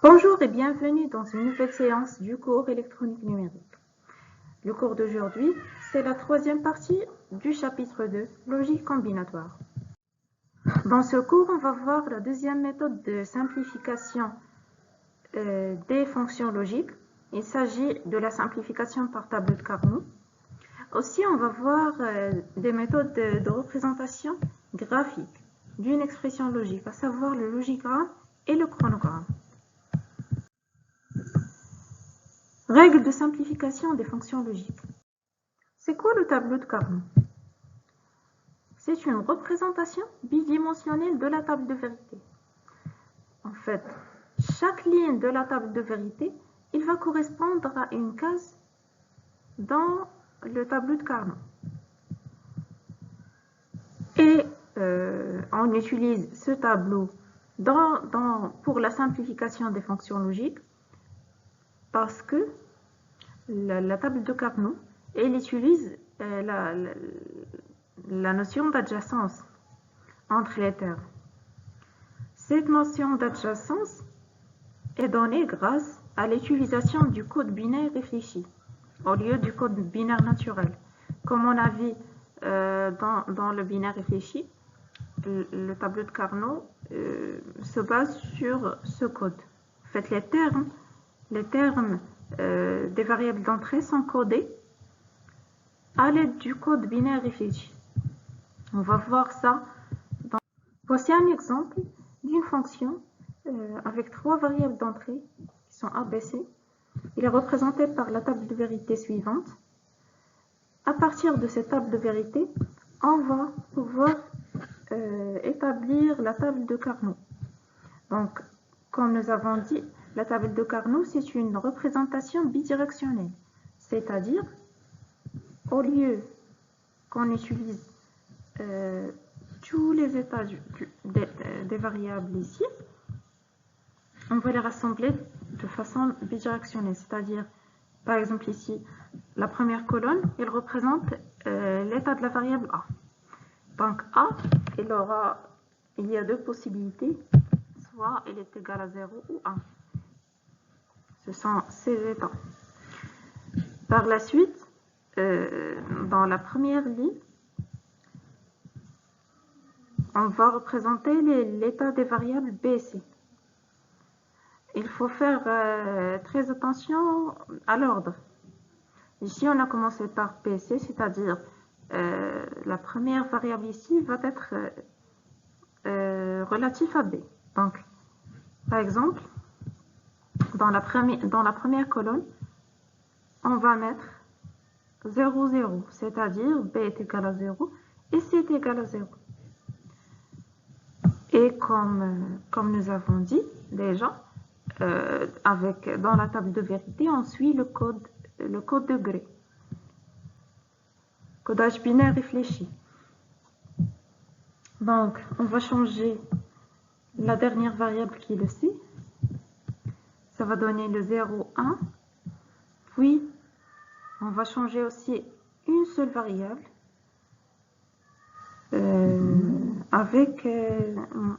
Bonjour et bienvenue dans une nouvelle séance du cours électronique numérique. Le cours d'aujourd'hui, c'est la troisième partie du chapitre 2, logique combinatoire. Dans ce cours, on va voir la deuxième méthode de simplification des fonctions logiques. Il s'agit de la simplification par tableau de Carnot. Aussi, on va voir des méthodes de représentation graphique d'une expression logique, à savoir le logigramme et le chronogramme. Règle de simplification des fonctions logiques. C'est quoi le tableau de Carnot? C'est une représentation bidimensionnelle de la table de vérité. En fait, chaque ligne de la table de vérité, il va correspondre à une case dans le tableau de Carnot. Et on utilise ce tableau pour la simplification des fonctions logiques parce que la table de Carnot, elle utilise la notion d'adjacence entre les termes. Cette notion d'adjacence est donnée grâce à l'utilisation du code binaire réfléchi au lieu du code binaire naturel. Comme on a vu dans le binaire réfléchi, le tableau de Carnot se base sur ce code. En fait, les termes des variables d'entrée sont codés à l'aide du code binaire réfléchi. On va voir ça. Voici un exemple d'une fonction avec trois variables d'entrée qui sont A, B, C. Il est représenté par la table de vérité suivante. À partir de cette table de vérité, on va pouvoir établir la table de Carnot. Donc, comme nous avons dit, la table de Carnot, c'est une représentation bidirectionnelle. C'est-à-dire, au lieu qu'on utilise tous les états des variables ici, on va les rassembler de façon bidirectionnelle. C'est-à-dire, par exemple ici, la première colonne, elle représente l'état de la variable A. Donc A, il y a deux possibilités, soit elle est égale à 0 ou 1. Ce sont ces états. Par la suite, dans la première ligne, on va représenter l'état des variables B et C. Il faut faire très attention à l'ordre. Ici, on a commencé par B et C, c'est-à-dire la première variable ici va être relative à B. Donc, par exemple, dans la première colonne, on va mettre 0, 0, c'est-à-dire B est égal à 0 et C est égal à 0. Et comme nous avons dit déjà, dans la table de vérité, on suit le code de Gray. Codage binaire réfléchi. Donc, on va changer la dernière variable qui est le C. Ça va donner le 0, 1. Puis, on va changer aussi une seule variable.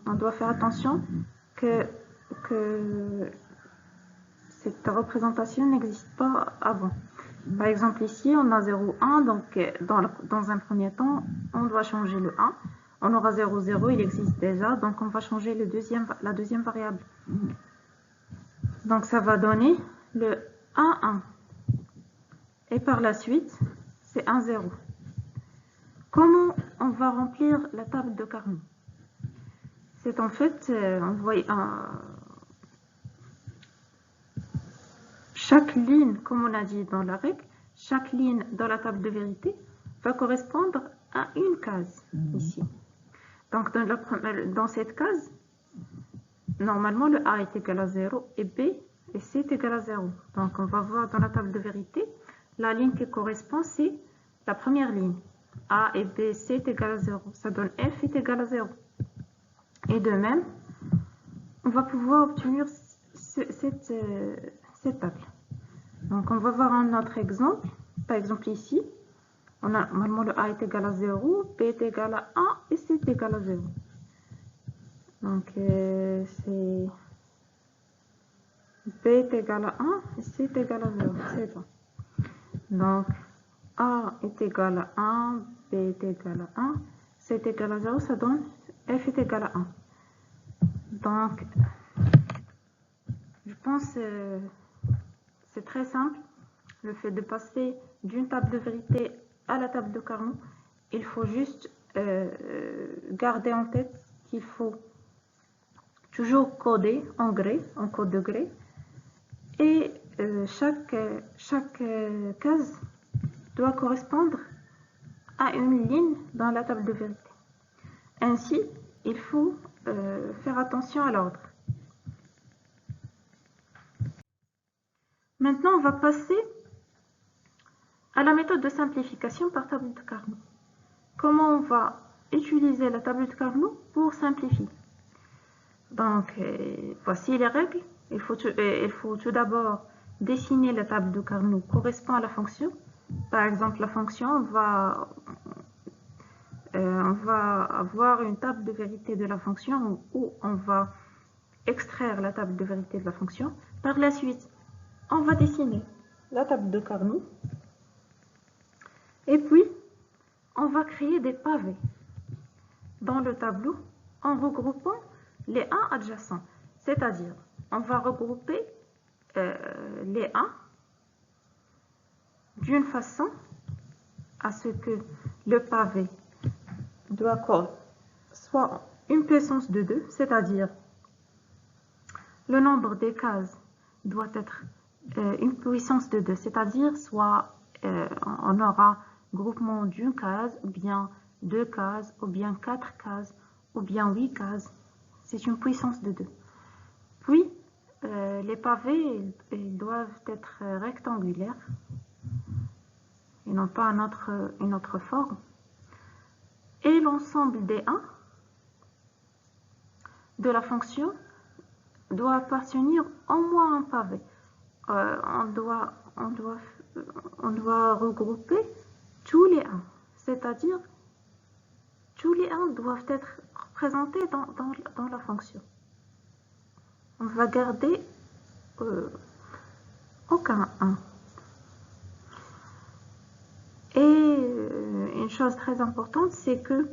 On doit faire attention que cette représentation n'existe pas avant. Par exemple, ici, on a 0, 1, donc dans un premier temps, on doit changer le 1. On aura 0, 0, il existe déjà, donc on va changer la deuxième variable. Donc ça va donner le 1, 1. Et par la suite, c'est 1, 0. Comment on va remplir la table de Carnot? C'est en fait, chaque ligne, comme on a dit dans la règle, chaque ligne dans la table de vérité va correspondre à une case ici. Donc dans cette case, normalement le A est égal à 0 et B et C est égal à 0. Donc on va voir dans la table de vérité, la ligne qui correspond, c'est la première ligne. A et B, C est égal à 0. Ça donne F est égal à 0. Et de même, on va pouvoir obtenir cette table. Donc on va voir un autre exemple. Par exemple ici, on a normalement le A est égal à 0, B est égal à 1 et C est égal à 0. Donc B est égal à 1 et C est égal à 0. C'est ça. Donc, A est égal à 1, B est égal à 1, C est égal à 0, ça donne F est égal à 1. Donc, je pense que c'est très simple, le fait de passer d'une table de vérité à la table de Carnot. Il faut juste garder en tête qu'il faut toujours coder en gré, en code de gré, et chaque case doit correspondre à une ligne dans la table de vérité. Ainsi, il faut faire attention à l'ordre. Maintenant, on va passer à la méthode de simplification par table de Carnot. Comment on va utiliser la table de Carnot pour simplifier? Donc, voici les règles. Il faut tout d'abord dessiner la table de Carnot correspond à la fonction. Par exemple, la fonction, on va avoir une table de vérité de la fonction où on va extraire la table de vérité de la fonction. Par la suite, on va dessiner la table de Carnot. Et puis, on va créer des pavés dans le tableau en regroupant les 1 adjacents. C'est-à-dire, on va regrouper les 1 d'une façon à ce que le pavé doit soit une puissance de 2, c'est-à-dire le nombre des cases doit être une puissance de 2, c'est-à-dire soit on aura groupement d'une case, ou bien 2 cases, ou bien 4 cases, ou bien 8 cases. C'est une puissance de 2. Puis, les pavés ils doivent être rectangulaires et non pas une autre forme. Et l'ensemble des 1 de la fonction doit appartenir au moins un pavé. On doit regrouper tous les 1, c'est-à-dire tous les 1 doivent être représentés dans la fonction. On va garder aucun 1. Et une chose très importante, c'est que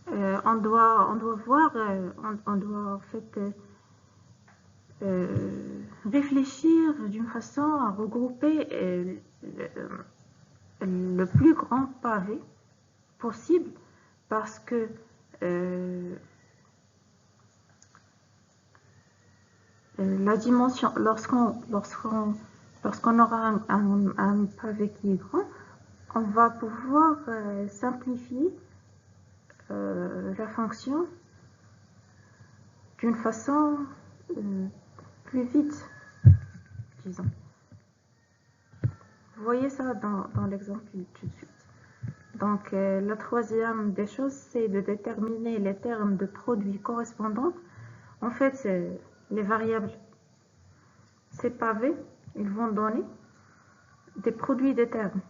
on doit en fait réfléchir d'une façon à regrouper le plus grand pavé possible, parce que la dimension, lorsqu'on aura un pavé qui est grand, on va pouvoir simplifier la fonction d'une façon plus vite, disons. Vous voyez ça dans l'exemple tout de suite. Donc, la troisième des choses, c'est de déterminer les termes de produits correspondants. En fait, les variables, ces pavés, ils vont donner des produits des termes.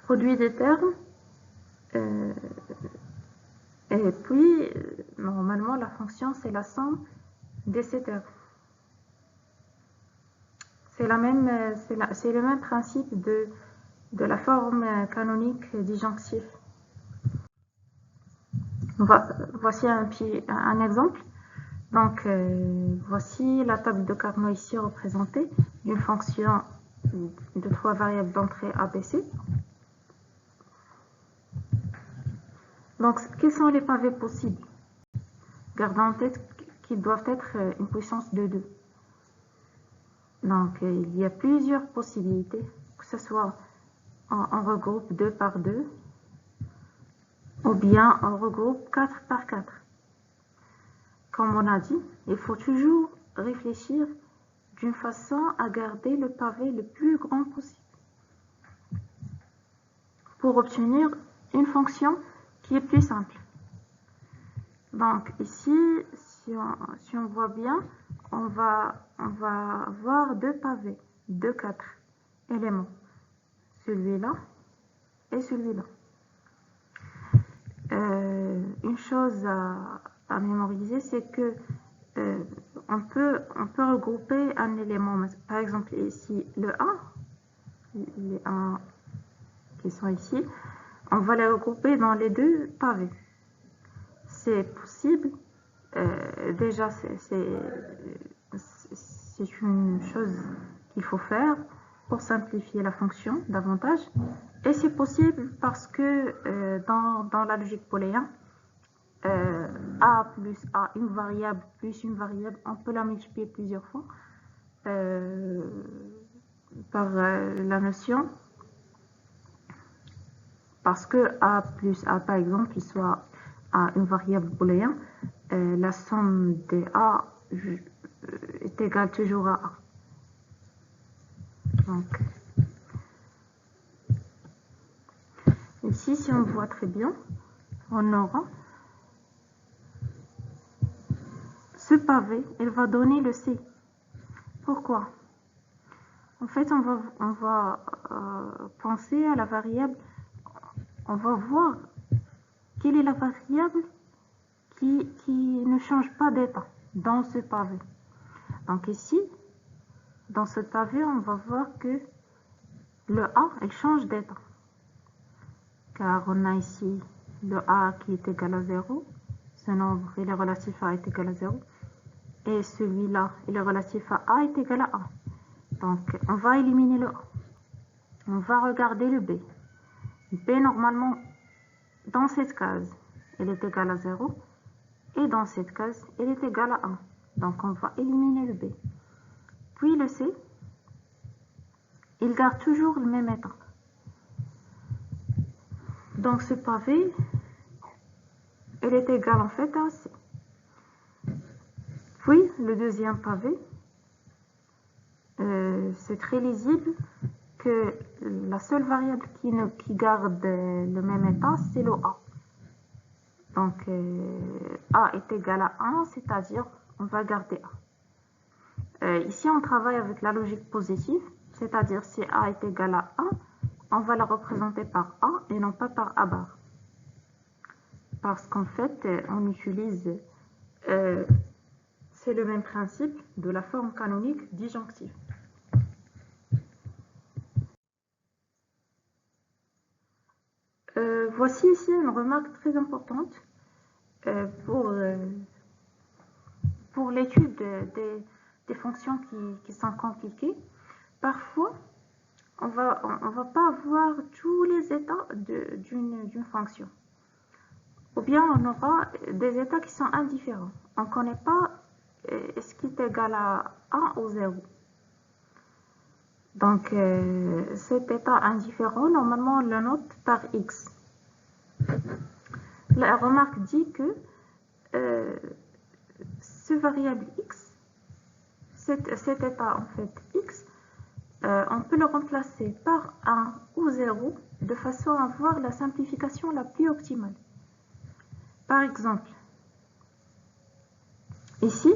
Produits des termes, et puis, normalement, la fonction, c'est la somme de ces termes. C'est le même principe de la forme canonique disjonctive. Voici un exemple. Donc, voici la table de Carnot ici représentée d'une fonction de 3 variables d'entrée ABC. Donc, quels sont les pavés possibles? Gardons en tête qu'ils doivent être une puissance de 2. Donc, il y a plusieurs possibilités, que ce soit on regroupe 2 par 2, ou bien on regroupe 4 par 4. Comme on a dit, il faut toujours réfléchir d'une façon à garder le pavé le plus grand possible pour obtenir une fonction qui est plus simple. Donc ici, si on voit bien, on va avoir 2 pavés de 4 éléments. Celui-là et celui-là. Une chose à mémoriser, c'est que on peut regrouper un élément. Par exemple, ici, le 1, les 1 qui sont ici, on va les regrouper dans les deux pavés. C'est possible. Déjà, c'est une chose qu'il faut faire pour simplifier la fonction davantage. Et c'est possible parce que dans la logique booléenne, a plus a, une variable plus une variable, on peut la multiplier plusieurs fois par la notion, parce que a plus a, par exemple, soit a une variable booléenne, la somme des a est égale toujours à a. Donc, ici, si on voit très bien, on aura ce pavé, elle va donner le C. Pourquoi? En fait, on va penser à la variable, on va voir quelle est la variable qui ne change pas d'état dans ce pavé. Donc ici, dans ce pavé, on va voir que le A, elle change d'état. Car on a ici le A qui est égal à 0, ce nombre, il est relatif à A est égal à 0, et celui-là, il est relatif à A est égal à A. Donc, on va éliminer le A. On va regarder le B. B, normalement, dans cette case, elle est égale à 0, et dans cette case, elle est égale à 1. Donc, on va éliminer le B. Puis le C, il garde toujours le même état. Donc, ce pavé, elle est égale en fait à C. Puis, le deuxième pavé, c'est très lisible que la seule variable qui garde le même état, c'est le A. Donc, A est égal à 1, c'est-à-dire on va garder A. Ici, on travaille avec la logique positive, c'est-à-dire si A est égal à 1, on va la représenter par A et non pas par A bar. Parce qu'en fait, on utilise, c'est le même principe de la forme canonique disjonctive. Voici ici une remarque très importante pour l'étude des fonctions qui sont compliquées. Parfois, on va pas avoir tous les états d'une fonction. Ou bien on aura des états qui sont indifférents. On ne connaît pas ce qui est égal à 1 ou 0. Donc, cet état indifférent, normalement, on le note par x. La remarque dit que ce variable x, cet état en fait x, on peut le remplacer par 1 ou 0 de façon à avoir la simplification la plus optimale. Par exemple, ici,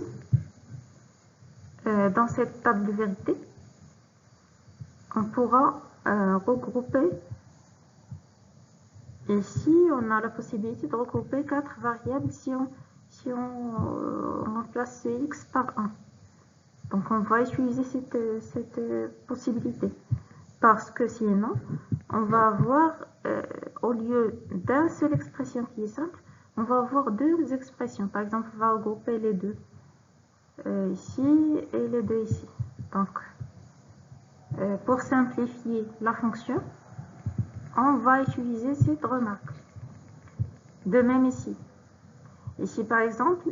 dans cette table de vérité, on pourra regrouper, ici on a la possibilité de regrouper 4 variables si on remplace ce x par 1. Donc on va utiliser cette possibilité, parce que sinon on va avoir, au lieu d'une seule expression qui est simple, on va avoir deux expressions. Par exemple, on va regrouper les deux ici et les deux ici. Donc, pour simplifier la fonction, on va utiliser cette remarque. De même ici. Ici, par exemple,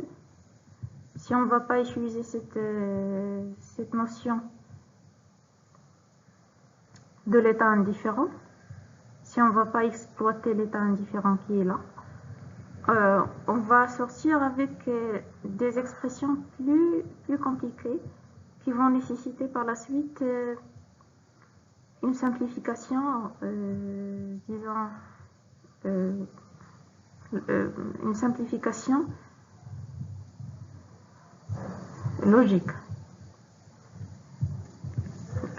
si on ne va pas utiliser cette notion de l'état indifférent, si on ne va pas exploiter l'état indifférent qui est là, on va sortir avec des expressions plus compliquées qui vont nécessiter par la suite une simplification, disons, une simplification logique,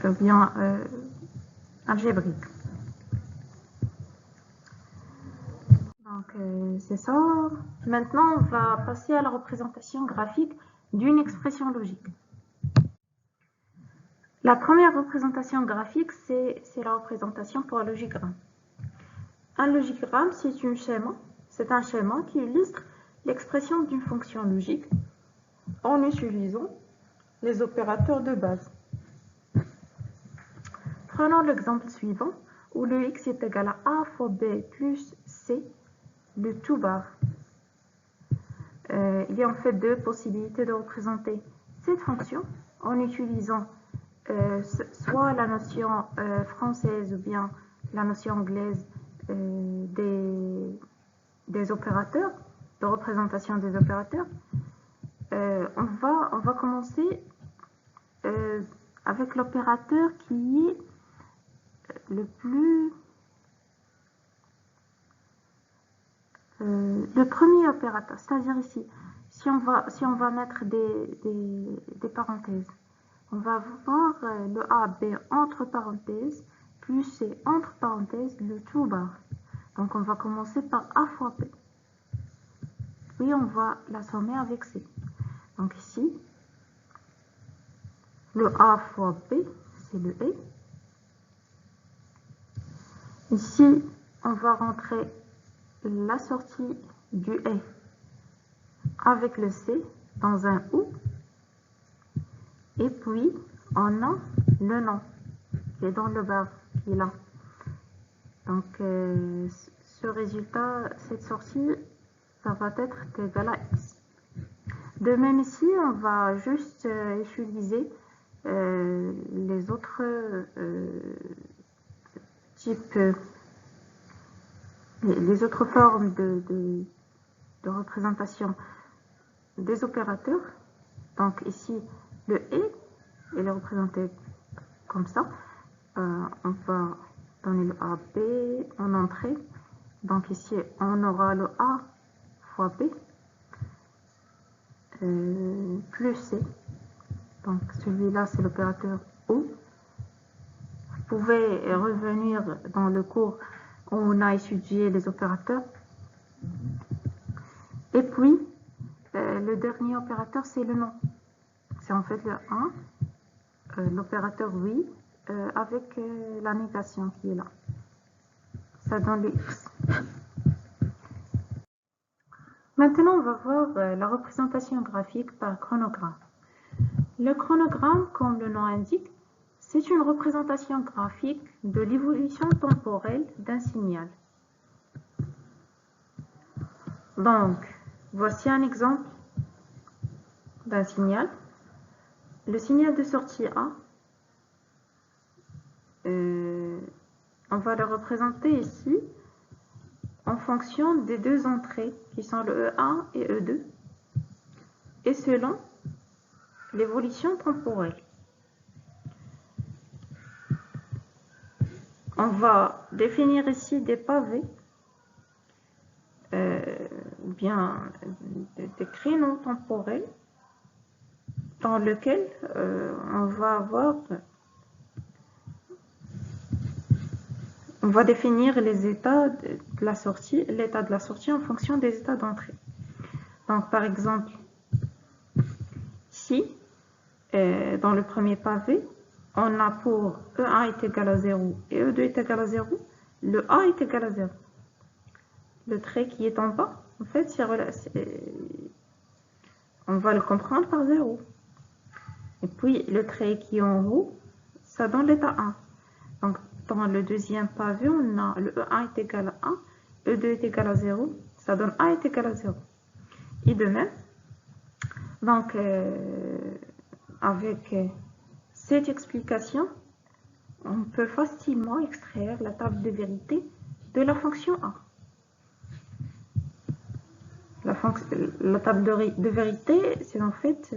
ou bien algébrique. Donc, c'est ça. Maintenant, on va passer à la représentation graphique d'une expression logique. La première représentation graphique, c'est la représentation pour un logigramme. Un logigramme, c'est un schéma qui illustre l'expression d'une fonction logique en utilisant les opérateurs de base. Prenons l'exemple suivant, où le x est égal à a fois b plus c, le tout bar. Il y a en fait deux possibilités de représenter cette fonction en utilisant soit la notion française ou bien la notion anglaise des opérateurs, de représentation des opérateurs. On va commencer avec l'opérateur qui est le premier opérateur, c'est-à-dire ici, si on va mettre des parenthèses, on va voir le A, B entre parenthèses, plus C entre parenthèses, le tout bar. Donc on va commencer par A fois B. Puis on va la sommer avec C. Donc ici, le A fois B, c'est le E. Ici, on va rentrer la sortie du E avec le C dans un OU. Et puis, on a le nom qui est dans le bar, qui est là. Donc, ce résultat, cette sortie, ça va être égal à X. De même ici, on va juste utiliser les autres types, les autres formes de représentation des opérateurs. Donc ici, le E, il est représenté comme ça. On va donner le AB en entrée. Donc ici, on aura le A fois B plus C. Donc celui-là, c'est l'opérateur OU. Vous pouvez revenir dans le cours où on a étudié les opérateurs. Et puis, le dernier opérateur, c'est le nom. C'est en fait le 1, l'opérateur oui, avec la négation qui est là. Ça donne le X. Maintenant, on va voir la représentation graphique par chronogramme. Le chronogramme, comme le nom indique, c'est une représentation graphique de l'évolution temporelle d'un signal. Donc, voici un exemple d'un signal. Le signal de sortie A, on va le représenter ici en fonction des deux entrées qui sont le E1 et E2 et selon l'évolution temporelle. On va définir ici des pavés, bien des créneaux temporels dans lesquels on va définir les états de la sortie, l'état de la sortie en fonction des états d'entrée. Donc par exemple, ici, dans le premier pavé, on a pour E1 est égal à 0 et E2 est égal à 0, le A est égal à 0. Le trait qui est en bas, en fait, on va le comprendre par 0. Et puis, le trait qui est en haut, ça donne l'état 1. Donc, dans le deuxième pavé, on a le E1 est égal à 1, E2 est égal à 0, ça donne A est égal à 0. Et de même, donc, avec cette explication, on peut facilement extraire la table de vérité de la fonction A. La table de vérité, c'est en fait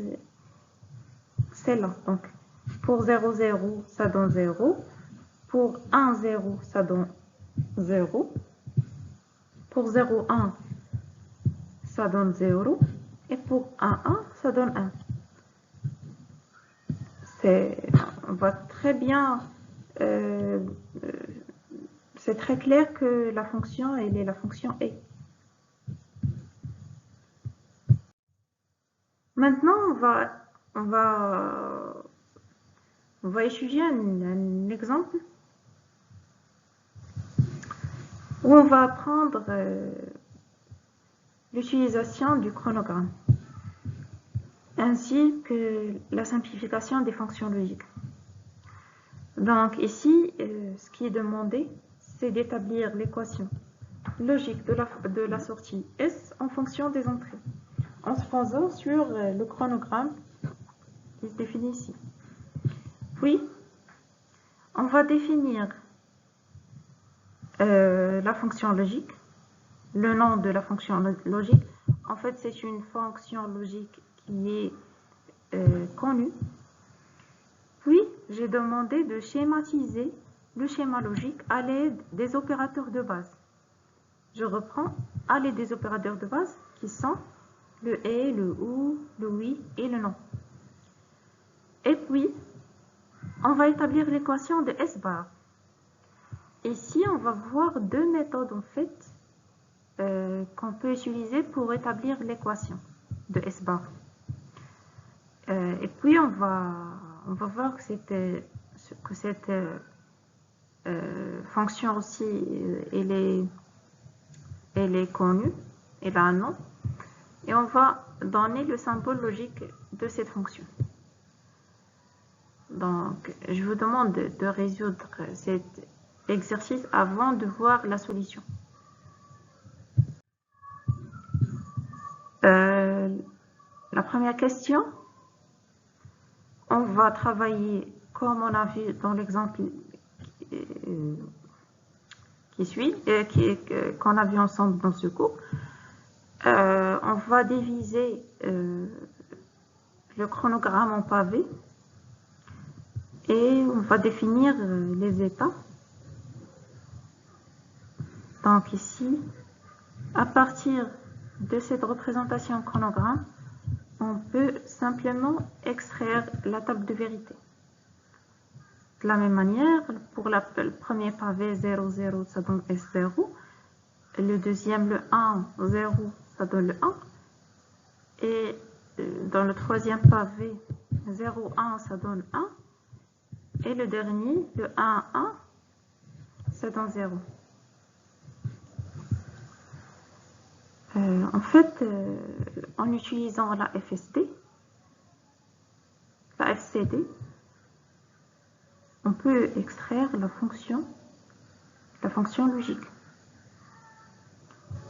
celle-là. Donc, pour 0, 0, ça donne 0. Pour 1, 0, ça donne 0. Pour 0, 1, ça donne 0. Et pour 1, 1, ça donne 1. On voit très bien, c'est très clair que la fonction, elle est la fonction E. Maintenant, on va étudier un exemple où on va apprendre l'utilisation du chronogramme ainsi que la simplification des fonctions logiques. Donc ici, ce qui est demandé, c'est d'établir l'équation logique de la sortie S en fonction des entrées, en se basant sur le chronogramme qui se définit ici. Puis, on va définir la fonction logique, le nom de la fonction logique. En fait, c'est une fonction logique qui est connue. Puis, j'ai demandé de schématiser le schéma logique à l'aide des opérateurs de base. Je reprends à l'aide des opérateurs de base qui sont le et, le ou, le oui et le non. Et puis, on va établir l'équation de S bar. Ici, on va voir deux méthodes en fait qu'on peut utiliser pour établir l'équation de S bar. Et puis, on va voir que cette fonction aussi, elle est connue, elle a un nom. Et on va donner le symbole logique de cette fonction. Donc, je vous demande de résoudre cet exercice avant de voir la solution. La première question, on va travailler comme on a vu dans l'exemple qui suit, qu'on a vu ensemble dans ce cours. On va diviser le chronogramme en pavés et on va définir les états. Donc ici, à partir de cette représentation chronogramme, on peut simplement extraire la table de vérité. De la même manière, pour le premier pavé 0, 0, ça donne S0. Le deuxième, le 1, 0, ça donne le 1. Et dans le troisième pavé 0, 1, ça donne 1. Et le dernier, le 1, 1, ça donne 0. En fait, en utilisant la FSD, la FCD, on peut extraire la fonction logique.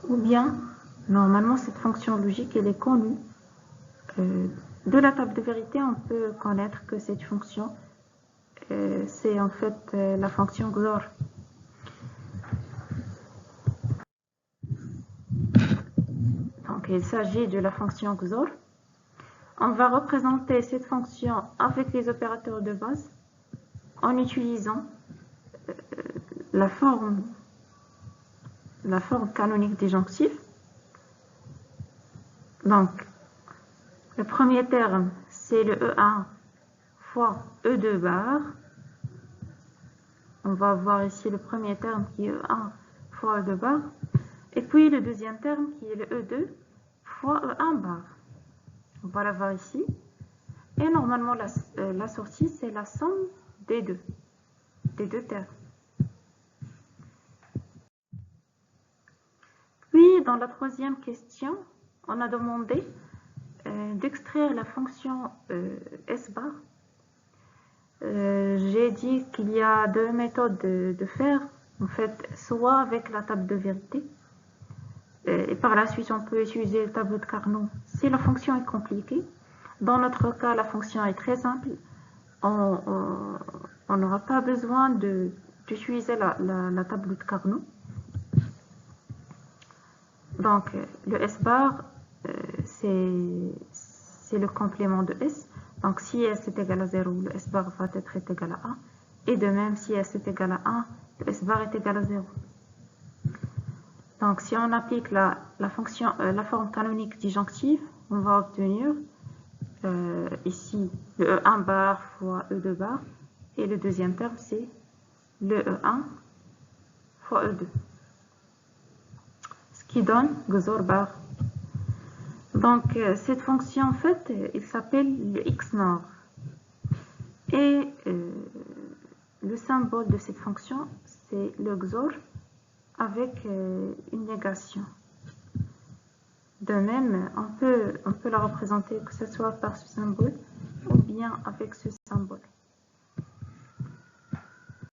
Ou bien, normalement, cette fonction logique, elle est connue. De la table de vérité, on peut connaître que cette fonction, c'est en fait la fonction XOR. Donc, il s'agit de la fonction XOR. On va représenter cette fonction avec les opérateurs de base en utilisant la forme canonique disjonctive. Donc, le premier terme, c'est le E1 fois E2 bar. On va voir ici le premier terme qui est E1 fois E2 bar. Et puis le deuxième terme qui est le E2 fois E1 bar. On va l'avoir ici. Et normalement, la sortie, c'est la somme des deux termes. Puis, dans la troisième question, on a demandé d'extraire la fonction S bar. J'ai dit qu'il y a deux méthodes de faire. En fait, soit avec la table de vérité, et par la suite, on peut utiliser le tableau de Carnot si la fonction est compliquée. Dans notre cas, la fonction est très simple. On n'aura pas besoin d'utiliser la table de Carnot. Donc, le S bar, c'est le complément de S. Donc, si S est égal à 0, le S bar va être égal à 1. Et de même, si S est égal à 1, le S bar est égal à 0. Donc, si on applique la forme canonique disjonctive, on va obtenir ici le E1 bar fois E2 bar. Et le deuxième terme, c'est le E1 fois E2. Ce qui donne XOR bar. Donc, cette fonction, en fait, il s'appelle le XNOR. Et le symbole de cette fonction, c'est le XOR avec une négation. De même, on peut la représenter que ce soit par ce symbole ou bien avec ce symbole.